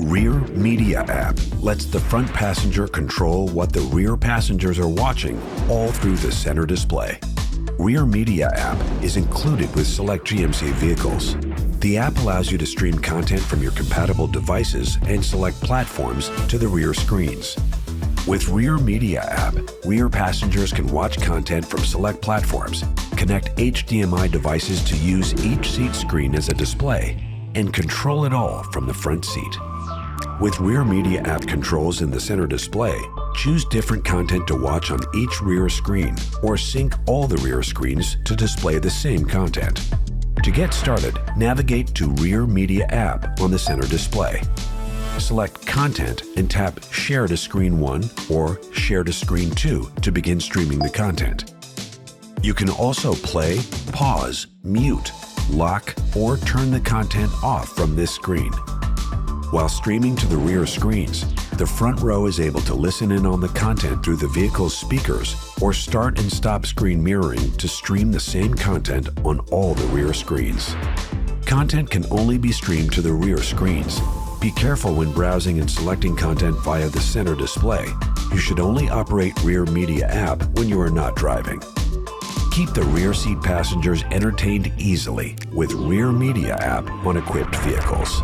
Rear Media app lets the front passenger control what the rear passengers are watching all through the center display. Rear Media app is included with select GMC vehicles. The app allows you to stream content from your compatible devices and select platforms to the rear screens. With Rear Media app, rear passengers can watch content from select platforms, connect HDMI devices to use each seat screen as a display, and control it all from the front seat. With Rear Media app controls in the center display, choose different content to watch on each rear screen or sync all the rear screens to display the same content. To get started, navigate to Rear Media app on the center display. Select Content and tap Share to Screen 1 or Share to Screen 2 to begin streaming the content. You can also play, pause, mute, lock, or turn the content off from this screen. While streaming to the rear screens, the front row is able to listen in on the content through the vehicle's speakers or start and stop screen mirroring to stream the same content on all the rear screens. Content can only be streamed to the rear screens. Be careful when browsing and selecting content via the center display. You should only operate Rear Media app when you are not driving. Keep the rear seat passengers entertained easily with Rear Media app on equipped vehicles.